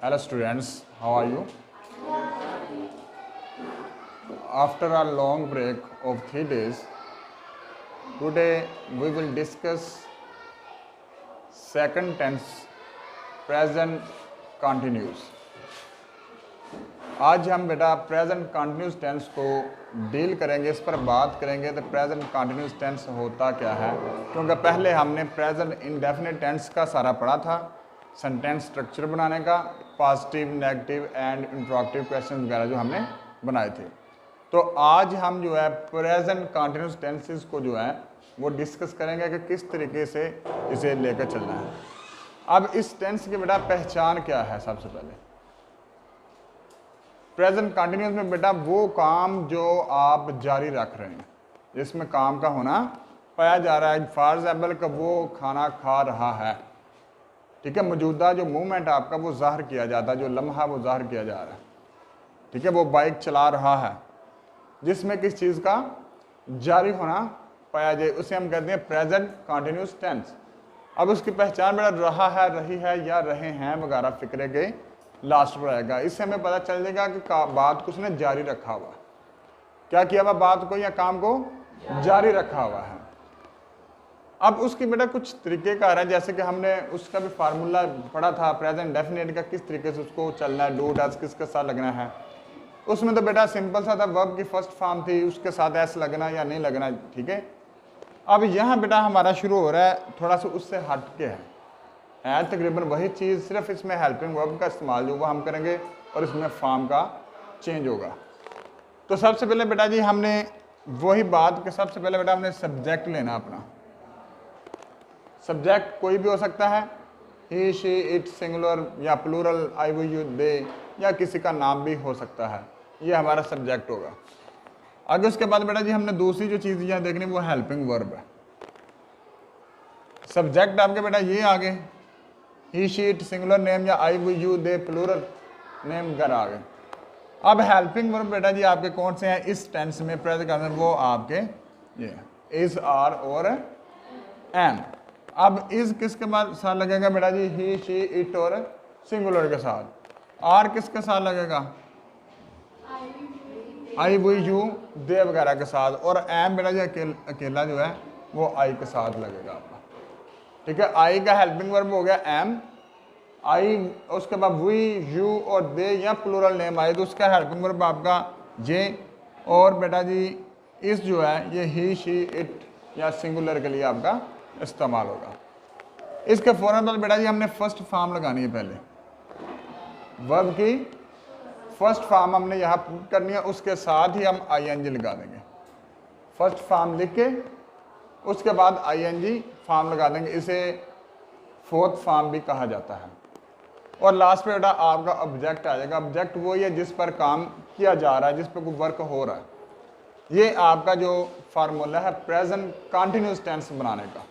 Hello students, how are you? After a long break of 3 days, today we will discuss second tense present continuous. आज हम बेटा present continuous tense को deal करेंगे, इस पर बात करेंगे तो प्रेजेंट कंटिन्यूस टेंस होता क्या है, क्योंकि पहले हमने प्रेजेंट इंडेफिनिट टेंस का सारा पढ़ा था, सेंटेंस स्ट्रक्चर बनाने का, पॉजिटिव, नेगेटिव एंड इंटरॉगेटिव क्वेश्चन वगैरह जो हमने बनाए थे। तो आज हम जो है प्रेजेंट कंटिन्यूस टेंसेस को जो है वो डिस्कस करेंगे कि किस तरीके से इसे लेकर चलना है। अब इस टेंस की बेटा पहचान क्या है? सबसे पहले प्रेजेंट कंटिन्यूस में बेटा वो काम जो आप जारी रख रहे हैं, जिसमें काम का होना पाया जा रहा है। फॉर एग्जाम्पल का वो खाना खा रहा है, ठीक है, मौजूदा जो मूवमेंट आपका वो ज़ाहिर किया जाता है, जो लम्हा वो ज़ाहिर किया जा रहा है, ठीक है। वो बाइक चला रहा है, जिसमें किस चीज़ का जारी होना पाया जाए, उसे हम कहते हैं प्रेजेंट कंटिन्यूस टेंस। अब उसकी पहचान बेटा रहा है, रही है या रहे हैं वगैरह फिक्रे के लास्ट पर आएगा। इससे हमें पता चल जाएगा कि बात को उसने जारी रखा हुआ, क्या किया हुआ, बात को या काम को जारी रखा हुआ है। अब उसकी बेटा कुछ तरीके का आ रहा है, जैसे कि हमने उसका भी फार्मूला पढ़ा था प्रेजेंट डेफिनेट का, किस तरीके से उसको चलना है, डू डज किसके साथ लगना है। उसमें तो बेटा सिंपल सा था, वर्ब की फर्स्ट फॉर्म थी, उसके साथ एस लगना या नहीं लगना, ठीक है। अब यहाँ बेटा हमारा शुरू हो रहा है थोड़ा सा उससे हट के है तकरीबन वही चीज़, सिर्फ इसमें हेल्पिंग वर्ब का इस्तेमाल जो वो हम करेंगे और इसमें फॉर्म का चेंज होगा। तो सबसे पहले बेटा जी हमने वही बात कि सबसे पहले बेटा हमने सब्जेक्ट लेना अपना। सब्जेक्ट कोई भी हो सकता है, ही, शी, इट, सिंगुलर या प्लूरल, आई, वो, यू, दे, या किसी का नाम भी हो सकता है। ये हमारा सब्जेक्ट होगा। आगे उसके बाद बेटा जी हमने दूसरी जो चीज़ यहाँ देखनी वो हेल्पिंग वर्ब है। सब्जेक्ट आपके बेटा ये आगे ही, शी, इट, सिंगुलर नेम या आई, वो, यू, दे, प्लूरल नेम घर आ गए। अब हेल्पिंग वर्ब बेटा जी आपके कौन से हैं इस टेंस में प्रेजेंट करने, वो आपके ये इज, आर और एम। अब इज किसके बाद साथ लगेगा बेटा जी, ही, शी, इट और सिंगुलर के साथ। आर किसके साथ लगेगा, आई, वो, यू, दे वगैरह के साथ। और एम बेटा जी अकेला जो है वो आई के साथ लगेगा आपका, ठीक है। आई का हेल्पिंग वर्ब हो गया एम, आई, उसके बाद वी, यू और दे या प्लूरल नेम आए तो उसका हेल्पिंग वर्ब आपका जे। और बेटा जी इस जो है ये ही, शी, इट या सिंगुलर के लिए आपका इस्तेमाल होगा। इसके फौरन बाद बेटा जी हमने फर्स्ट फॉर्म लगानी है। पहले वर्ब की फर्स्ट फॉर्म हमने यहाँ पुट करनी है, उसके साथ ही हम आईएनजी लगा देंगे। फर्स्ट फॉर्म लिख के उसके बाद आईएनजी फॉर्म लगा देंगे, इसे फोर्थ फॉर्म भी कहा जाता है। और लास्ट पे बेटा आपका ऑब्जेक्ट आ जाएगा। ऑब्जेक्ट वो ही है जिस पर काम किया जा रहा है, जिस पर कोई वर्क हो रहा है। ये आपका जो फार्मूला है प्रेजेंट कंटिन्यूस टेंस बनाने का,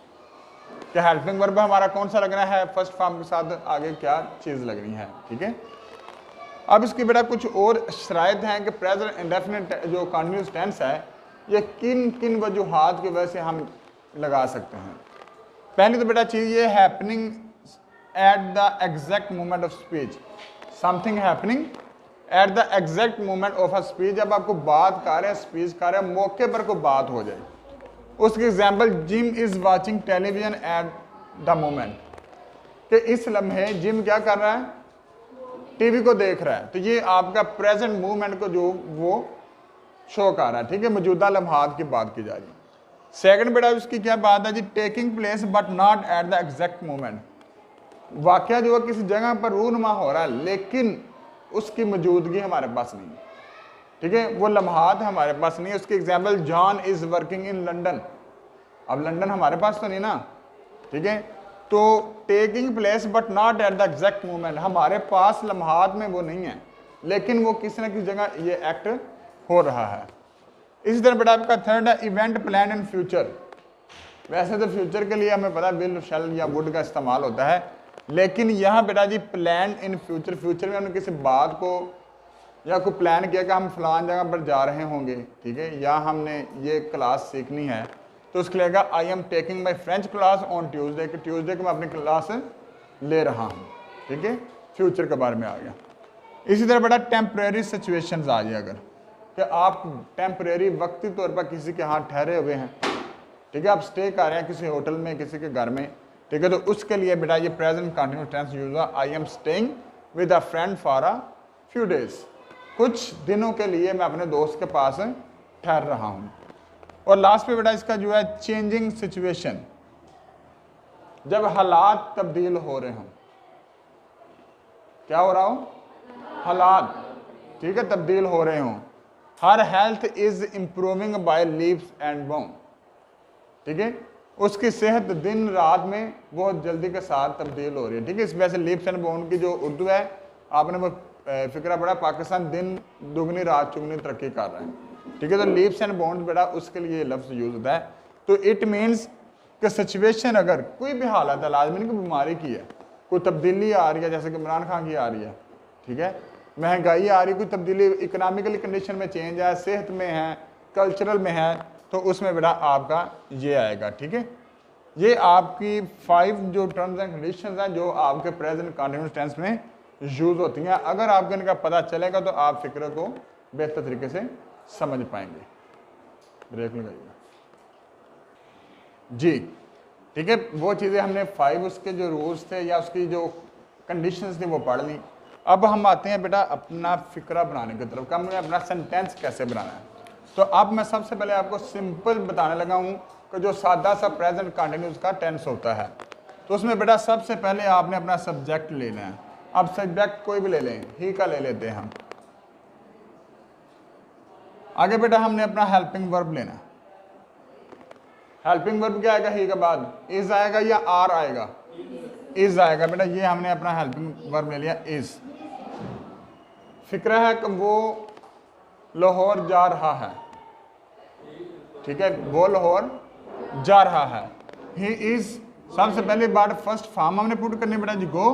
क्या हेल्पिंग वर्ब हमारा कौन सा लगना है, फर्स्ट फॉर्म के साथ आगे क्या चीज़ लगनी है, ठीक है। अब इसकी बेटा कुछ और शराइत हैं कि प्रेजेंट इंडेफिनिट जो कंटिन्यूस टेंस है ये किन किन वजूहात की वजह से हम लगा सकते हैं। पहली तो बेटा चीज़ ये happening at the exact moment of speech, something happening at the exact moment of a speech. जब आपको बात कर रहे हैं, स्पीच कर रहे हैं, मौके पर कोई बात हो जाए। उसकी example, gym is watching television at the moment, कि इस लम्हे जिम क्या कर रहा है, टीवी को देख रहा है। तो ये आपका प्रेजेंट मूवमेंट को जो वो शो कर रहा है, ठीक है, मौजूदा लम्हात की बात की जा रही है। सेकंड बेटा उसकी क्या बात है जी, taking place but not at the exact moment. वाकया जो है किसी जगह पर रूनुमा हो रहा है लेकिन उसकी मौजूदगी हमारे पास नहीं है, ठीक है, वो लम्हात हमारे पास नहीं है। उसकी example, John is working in London. अब लंदन हमारे पास तो नहीं ना, ठीक है। तो taking place but not at the exact moment, हमारे पास लम्हात में वो नहीं है लेकिन वो किसी न किसी जगह ये एक्ट हो रहा है। इसी तरह बेटा आपका थर्ड है इवेंट प्लान इन फ्यूचर। वैसे तो फ्यूचर के लिए हमें पता विल, शैल या वुड का इस्तेमाल होता है, लेकिन यहाँ बेटा जी प्लान इन फ्यूचर, फ्यूचर में हमने किसी बात को या कोई प्लान किया कि हम फलान जगह पर जा रहे होंगे, ठीक है, या हमने ये क्लास सीखनी है, तो उसके लिए I am taking my French class on Tuesday, कि ट्यूसडे को मैं अपनी क्लास ले रहा हूँ, ठीक है। फ्यूचर के बारे में आ गया। इसी तरह बेटा टेम्परेरी सिचुएशंस आ गया, अगर कि आप टेम्परेरी वक्ती तौर पर किसी के हाथ ठहरे हुए हैं, ठीक है, आप स्टे कर रहे हैं किसी होटल में, किसी के घर में, ठीक है, तो उसके लिए बेटा ये प्रेजेंट कंटिन्यूस टेंस यूज हुआ, I am staying with a friend for a few days, कुछ दिनों के लिए मैं अपने दोस्त के पास ठहर रहा हूँ। और लास्ट पे बेटा इसका जो है चेंजिंग सिचुएशन, जब हालात तब्दील हो रहे हों, क्या हो रहा हो, हालात, ठीक है, तब्दील हो रहे हों। Her health is improving by leaps and bound, ठीक है, उसकी सेहत दिन रात में बहुत जल्दी के साथ तब्दील हो रही है, ठीक है। इस वजह से लीप्स एंड बाउंड की जो उर्दू है, आपने वो फिक्रा पढ़ा, पाकिस्तान दिन दुगनी रात चुगनी तरक्की कर रहा है, ठीक है। तो लीप्स एंड बाउंड बेटा उसके लिए लफ्ज़ यूज होता है। तो इट मीन्स कि सिचुएशन अगर कोई भी हालत है, लाजमी नहीं कि बीमारी की है, कोई तब्दीली आ रही है, जैसे कि इमरान खान की आ रही है, ठीक है, महंगाई आ रही है, कोई तब्दीली इकोनॉमिकल कंडीशन में चेंज है, सेहत में है, कल्चरल में है, तो उसमें बेटा आपका ये आएगा, ठीक है। ये आपकी 5 जो टर्म्स एंड कंडीशंस हैं जो आपके प्रेजेंट कंटिन्यूअस टेंस में यूज होती हैं। अगर आपको इनका पता चलेगा तो आप फिक्र को बेहतर तरीके से समझ पाएंगे। ब्रेक लगाइएगा जी, ठीक है। वो चीज़ें हमने 5 उसके जो रूल्स थे या उसकी जो कंडीशंस थी वो पढ़ ली। अब हम आते हैं बेटा अपना फिक्रा बनाने की तरफ, हमने अपना सेंटेंस कैसे बनाना है। तो अब मैं सबसे पहले आपको सिंपल बताने लगा हूँ कि जो सादा सा प्रेजेंट कंटिन्यूस का टेंस होता है, तो उसमें बेटा सबसे पहले आपने अपना सब्जेक्ट लेना है। अब सब्जेक्ट कोई भी ले लें, ही का ले लेते हैं हम। आगे बेटा हमने अपना हेल्पिंग वर्ब लेना है। हेल्पिंग वर्ब क्या आएगा, ही के बाद इज आएगा या आर आएगा, इज आएगा बेटा। ये हमने अपना हेल्पिंग वर्ब ले लिया, इज। फिक्रा है कि वो लाहौर जा रहा है, ठीक है, वो लाहौर जा रहा है। ही इज सबसे पहले बात फर्स्ट फॉर्म हमने पुट करनी बेटा जी, गो,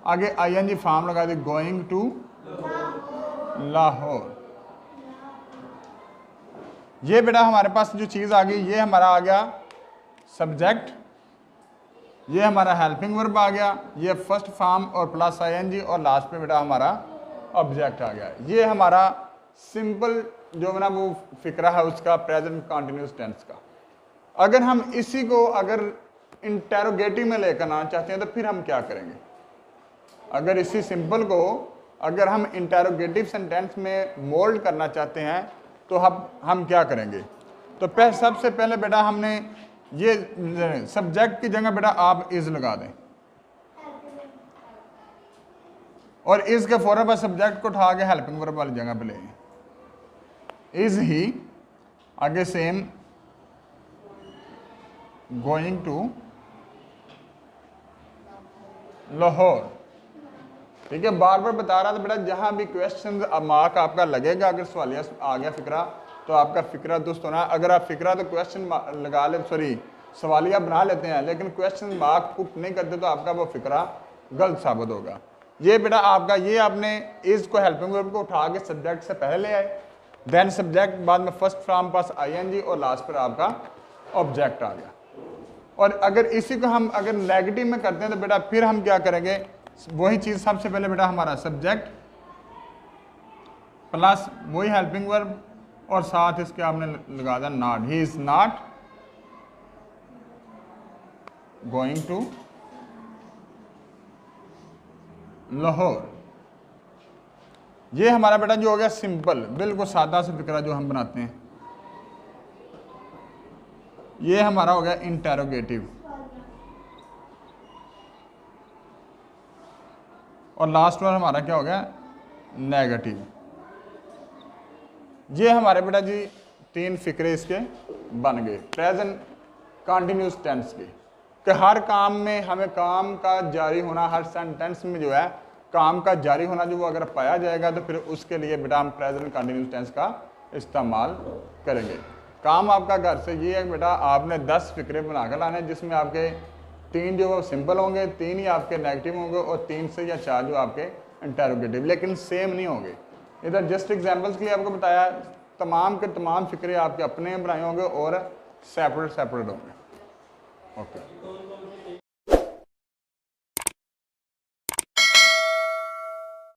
आगे आईएनजी फॉर्म लगा दी, गोइंग टू लाहौर। ये बेटा हमारे पास जो चीज़ आ गई, ये हमारा आ गया सब्जेक्ट, ये हमारा हेल्पिंग वर्ब आ गया, ये फर्स्ट फॉर्म और प्लस आईएनजी, और लास्ट में बेटा हमारा ऑब्जेक्ट आ गया। ये हमारा सिंपल जो ना वो फिक्रा है उसका प्रेजेंट कंटिन्यूअस टेंस का। अगर हम इसी को अगर इंटेरोगेटिव में लेकर आना चाहते हैं तो फिर हम क्या करेंगे। अगर इसी सिंपल को अगर हम इंटेरोगेटिव सेंटेंस में मोल्ड करना चाहते हैं तो हम क्या करेंगे। तो सबसे पहले बेटा हमने ये सब्जेक्ट की जगह बेटा आप इज लगा दें, और इज के फौरन पर सब्जेक्ट को उठा के हेल्पिंग वर्ब वाली जगह पे ले। इज ही, आगे सेम, गोइंग टू लाहौर, ठीक है। बार बार बता रहा था बेटा, जहां भी क्वेश्चन मार्क आपका लगेगा, अगर सवालिया आ गया फिक्रा तो आपका फिक्रा दुरुस्त होना। अगर आप फिक्रा तो क्वेश्चन लगा ले, सॉरी सवालिया बना लेते हैं, लेकिन क्वेश्चन मार्क पुट नहीं करते तो आपका वो फिक्रा गलत साबित होगा। ये बेटा आपका, ये आपने इज को हेल्पिंग वर्ब को उठा के सब्जेक्ट से पहले ले आए, देन सब्जेक्ट, बाद में फर्स्ट फॉर्म पास आईएनजी, और लास्ट पर आपका ऑब्जेक्ट आ गया। और अगर इसी को हम अगर नेगेटिव में करते हैं तो बेटा फिर हम क्या करेंगे, वही चीज सबसे पहले बेटा हमारा सब्जेक्ट प्लस वही हेल्पिंग वर्ब, और साथ इसके आपने लगा दिया not, he is not going to Lahore. ये हमारा बेटा जो हो गया सिंपल, बिल्कुल सादा सा फिक्रा जो हम बनाते हैं। ये हमारा हो गया इंटेरोगेटिव, और लास्ट में हमारा क्या हो गया नेगेटिव। ये हमारे बेटा जी 3 फिक्रे इसके बन गए प्रेजेंट कंटिन्यूअस टेंस के, कि हर काम में हमें काम का जारी होना, हर सेंटेंस में जो है काम का जारी होना जो वो अगर पाया जाएगा तो फिर उसके लिए बेटा हम प्रेजेंट कंटिन्यूअस टेंस का इस्तेमाल करेंगे। काम आपका घर से ये है बेटा, आपने 10 फिक्रे बना कर लाने, जिसमें आपके 3 जो वो सिंपल होंगे, 3 ही आपके नेगेटिव होंगे, और 3 से या 4 जो आपके इंटेरोगेटिव, लेकिन सेम नहीं होंगे। इधर जस्ट एग्जांपल्स के लिए आपको बताया, तमाम के तमाम फिक्रे आपके अपने बनाए होंगे और सेपरेट होंगे। ओके।